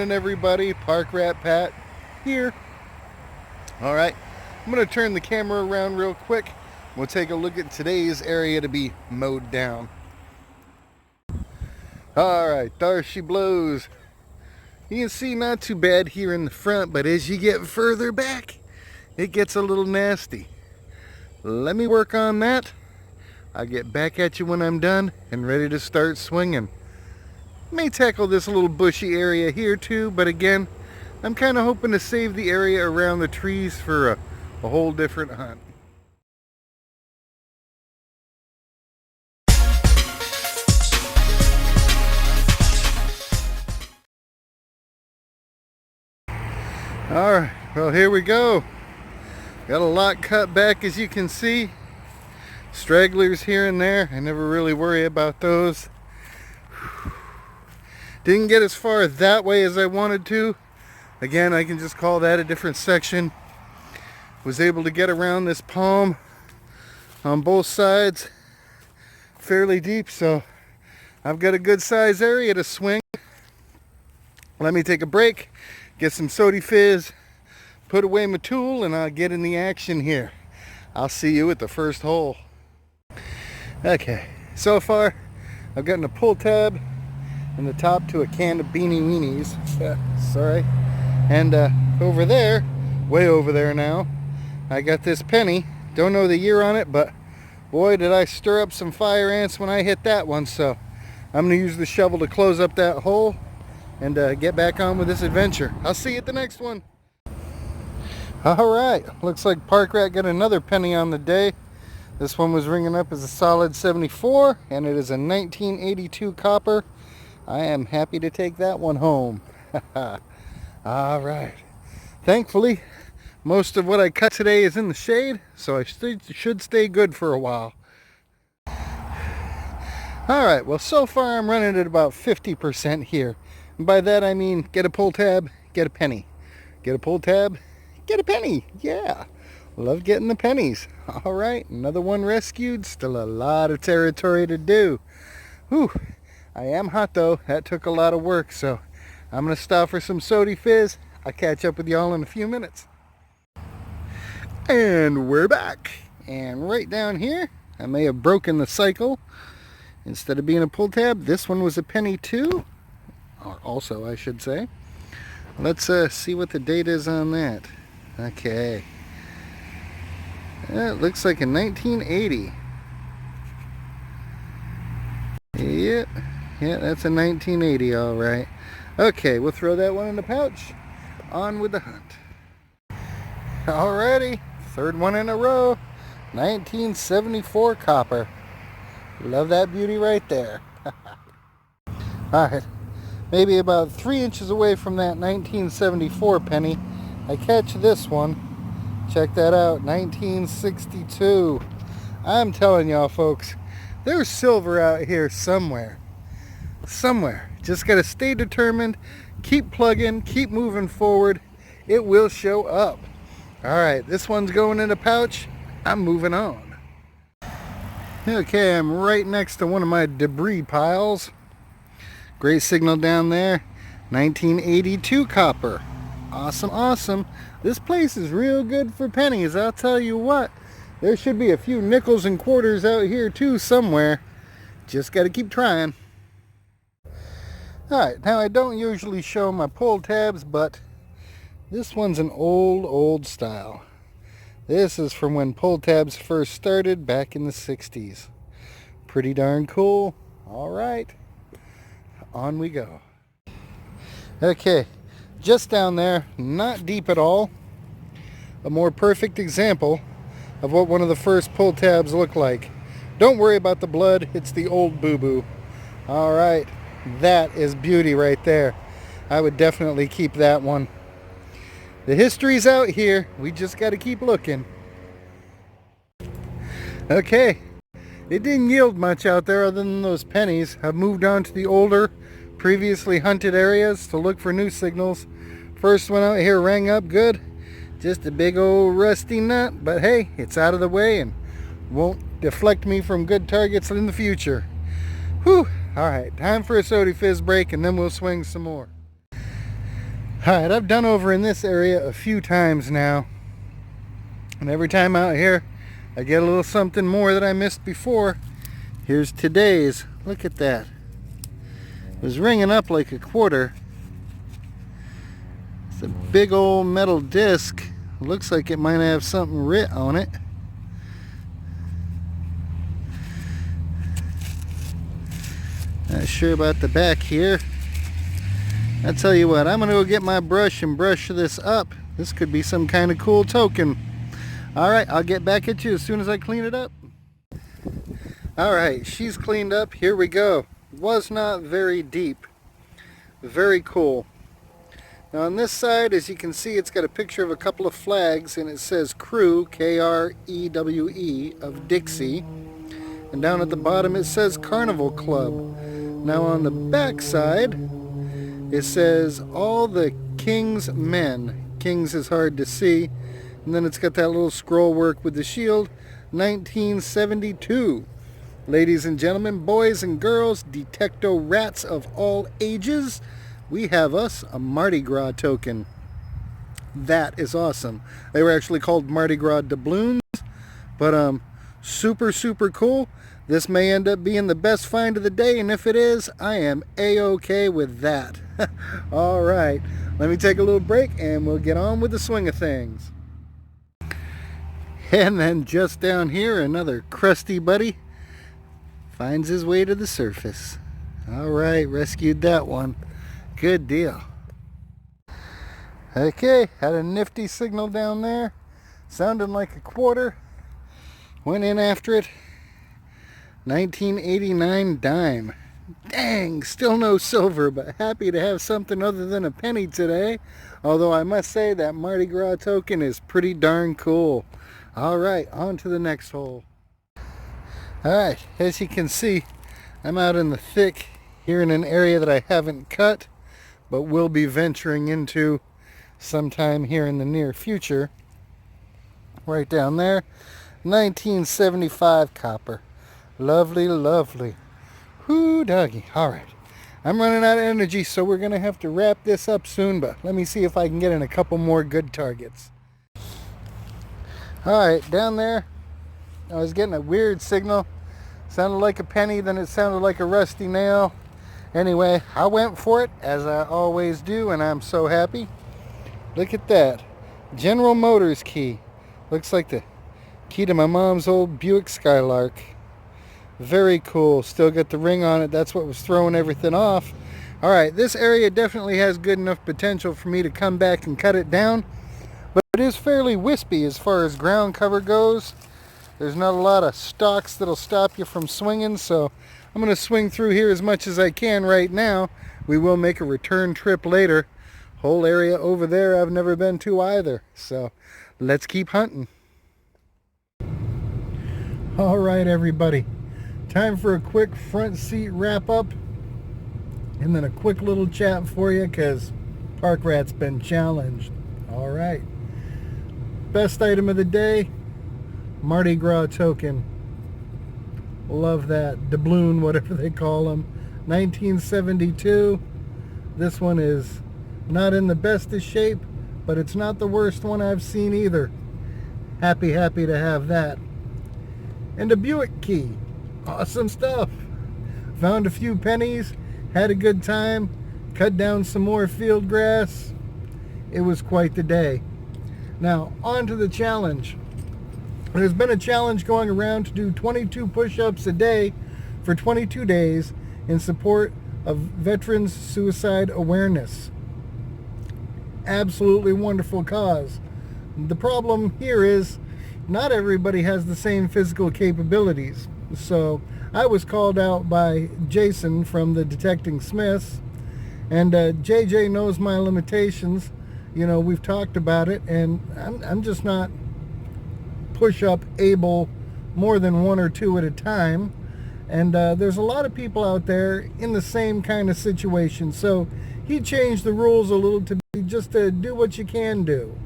morning, everybody. Park Rat Pat here. Alright, I'm going to turn the camera around real quick. We'll take a look at today's area to be mowed down. Alright, there she blows. You can see not too bad here in the front, but as you get further back, it gets a little nasty. Let me work on that. I'll get back at you when I'm done and ready to start swinging. May tackle this little bushy area here too, but again, I'm kind of hoping to save the area around the trees for a whole different hunt. Alright, well here we go. Got a lot cut back, as you can see. Stragglers here and there. I never really worry about those. Didn't get as far that way as I wanted to. Again, I can just call that a different section. Was able to get around this palm on both sides fairly deep, so I've got a good size area to swing. Let me take a break, get some sody fizz, put away my tool, and I'll get in the action here. I'll see you at the first hole. Okay, so far I've gotten a pull tab and the top to a can of Beanie Weenies. Sorry. And over there, way over there now, I got this penny. Don't know the year on it, but boy did I stir up some fire ants when I hit that one. So I'm going to use the shovel to close up that hole and get back on with this adventure. I'll see you at the next one. Alright, looks like Park Rat got another penny on the day. This one was ringing up as a solid 74, and it is a 1982 copper. I am happy to take that one home. Alright. Thankfully, most of what I cut today is in the shade, so I should stay good for a while. Alright, well so far I'm running at about 50% here. And by that I mean get a pull tab, get a penny. Get a pull tab, get a penny. Yeah, love getting the pennies. Alright, another one rescued. Still a lot of territory to do. Whew. I am hot though. That took a lot of work, so I'm going to stop for some sody fizz. I'll catch up with y'all in a few minutes. And we're back. And right down here, I may have broken the cycle. Instead of being a pull tab, this one was a penny too. Or also, I should say. Let's see what the date is on that. Okay. It looks like a 1980. Yep. Yeah, that's a 1980, all right. Okay, we'll throw that one in the pouch. On with the hunt. Alrighty, third one in a row. 1974 copper. Love that beauty right there. Alright, maybe about 3 inches away from that 1974 penny, I catch this one. Check that out, 1962. I'm telling y'all folks, there's silver out here somewhere. Somewhere. Just got to stay determined, keep plugging, keep moving forward. It will show up. Alright, this one's going in a pouch. I'm moving on. Okay, I'm right next to one of my debris piles. Great signal down there. 1982 copper. Awesome, awesome. This place is real good for pennies, I'll tell you what. There should be a few nickels and quarters out here too somewhere. Just got to keep trying. Alright, now I don't usually show my pull tabs, but this one's an old style. This is from when pull tabs first started back in the 60s. Pretty darn cool. Alright, on we go. Okay, just down there, not deep at all. A more perfect example of what one of the first pull tabs looked like. Don't worry about the blood, it's the old boo-boo. Alright. That is beauty right there. I would definitely keep that one. The history's out here. We just got to keep looking. Okay. It didn't yield much out there other than those pennies. I've moved on to the older, previously hunted areas to look for new signals. First one out here rang up good. Just a big old rusty nut. But hey, it's out of the way and won't deflect me from good targets in the future. Whew. Alright, time for a sody fizz break and then we'll swing some more. Alright, I've done over in this area a few times now, and every time out here I get a little something more that I missed before. Here's today's. Look at that. It was ringing up like a quarter. It's a big old metal disc. It looks like it might have something writ on it. Not sure about the back here. I tell you what, I'm gonna go get my brush and brush this up. This could be some kind of cool token. Alright, I'll get back at you as soon as I clean it up. Alright, she's cleaned up. Here we go. Was not very deep. Very cool. Now on this side, as you can see, it's got a picture of a couple of flags, and it says Crew, K-R-E-W-E, of Dixie. And down at the bottom it says Carnival Club. Now on the back side, it says All the King's Men. Kings is hard to see. And then it's got that little scroll work with the shield. 1972. Ladies and gentlemen, boys and girls, detecto rats of all ages, we have us a Mardi Gras token. That is awesome. They were actually called Mardi Gras doubloons, but super cool. This may end up being the best find of the day, and if it is, I am A-OK with that. Alright, let me take a little break and we'll get on with the swing of things. And then just down here, another crusty buddy finds his way to the surface. Alright, rescued that one. Good deal. Okay, had a nifty signal down there. Sounded like a quarter. Went in after it. 1989 dime. Dang, still no silver, but happy to have something other than a penny today. Although I must say that Mardi Gras token is pretty darn cool. Alright, on to the next hole. Alright, as you can see, I'm out in the thick here in an area that I haven't cut, but will be venturing into sometime here in the near future. Right down there, 1975 copper. Lovely, lovely. Whoo doggy. Alright, I'm running out of energy, so we're going to have to wrap this up soon, but let me see if I can get in a couple more good targets. Alright, down there, I was getting a weird signal. Sounded like a penny, then it sounded like a rusty nail. Anyway, I went for it, as I always do, and I'm so happy. Look at that. General Motors key. Looks like the key to my mom's old Buick Skylark. Very cool. Still got the ring on it. That's what was throwing everything off. Alright, this area definitely has good enough potential for me to come back and cut it down. But it is fairly wispy as far as ground cover goes. There's not a lot of stalks that'll stop you from swinging, so I'm going to swing through here as much as I can right now. We will make a return trip later. Whole area over there I've never been to either. So let's keep hunting. Alright everybody. Time for a quick front seat wrap up. And then a quick little chat for you because Parkrat's been challenged. Alright. Best item of the day. Mardi Gras token. Love that. Doubloon, whatever they call them. 1972. This one is not in the best of shape, but it's not the worst one I've seen either. Happy to have that. And a Buick key. Awesome stuff. Found a few pennies. Had a good time. Cut down some more field grass. It was quite the day. Now, on to the challenge. There's been a challenge going around to do 22 push-ups a day for 22 days in support of veterans suicide awareness. Absolutely wonderful cause. The problem here is not everybody has the same physical capabilities. So I was called out by Jason from the Detecting Smiths, and JJ knows my limitations. You know, we've talked about it, and I'm just not push-up able more than one or two at a time. And there's a lot of people out there in the same kind of situation. So he changed the rules a little to be just to do what you can do.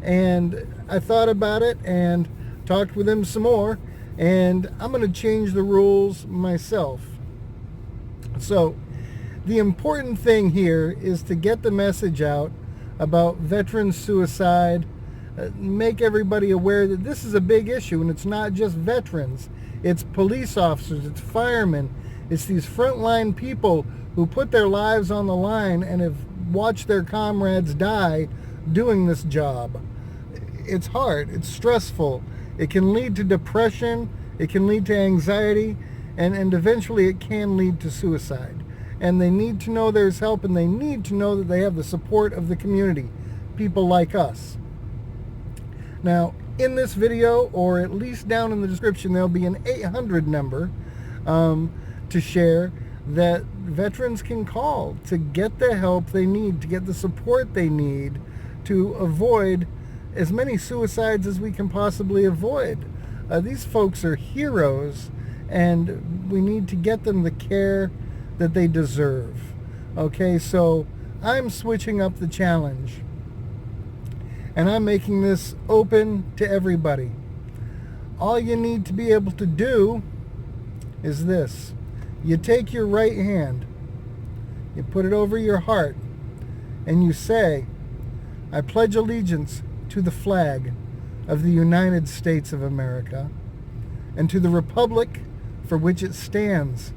And I thought about it and talked with him some more, and I'm going to change the rules myself. So the important thing here is to get the message out about veteran suicide, make everybody aware that this is a big issue, and it's not just veterans. It's police officers, it's firemen, it's these frontline people who put their lives on the line and have watched their comrades die doing this job. It's hard, it's stressful, it can lead to depression, it can lead to anxiety, and eventually it can lead to suicide. And they need to know there's help, and they need to know that they have the support of the community, people like us. Now, in this video, or at least down in the description, there'll be an 800 number to share that veterans can call to get the help they need, to get the support they need to avoid as many suicides as we can possibly avoid. These folks are heroes, and we need to get them the care that they deserve. Okay, so I'm switching up the challenge, and I'm making this open to everybody. All you need to be able to do is this. You take your right hand, you put it over your heart, and you say, I pledge allegiance to the flag of the United States of America and to the republic for which it stands,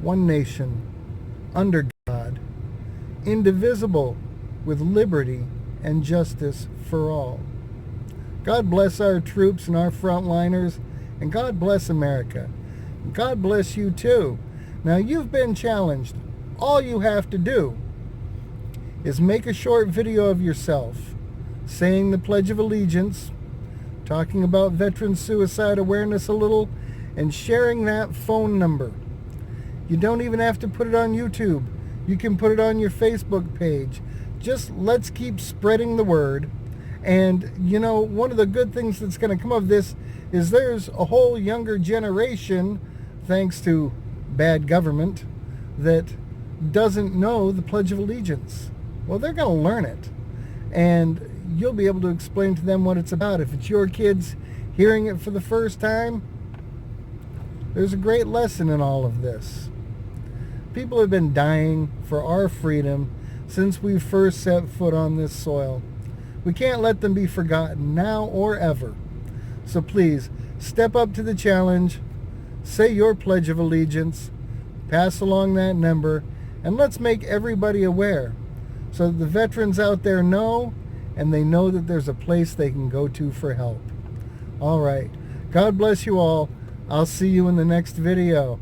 one nation, under God, indivisible, with liberty and justice for all. God bless our troops and our frontliners, and God bless America. God bless you too. Now, you've been challenged. All you have to do is make a short video of yourself saying the Pledge of Allegiance, talking about veteran suicide awareness a little, and sharing that phone number. You don't even have to put it on YouTube. You can put it on your Facebook page. Just let's keep spreading the word. And, you know, one of the good things that's going to come of this is there's a whole younger generation, thanks to bad government, that doesn't know the Pledge of Allegiance. Well, they're going to learn it. And you'll be able to explain to them what it's about. If it's your kids hearing it for the first time, there's a great lesson in all of this. People have been dying for our freedom since we first set foot on this soil. We can't let them be forgotten now or ever. So please, step up to the challenge, say your Pledge of Allegiance, pass along that number, and let's make everybody aware so that the veterans out there know, and they know that there's a place they can go to for help. All right. God bless you all. I'll see you in the next video.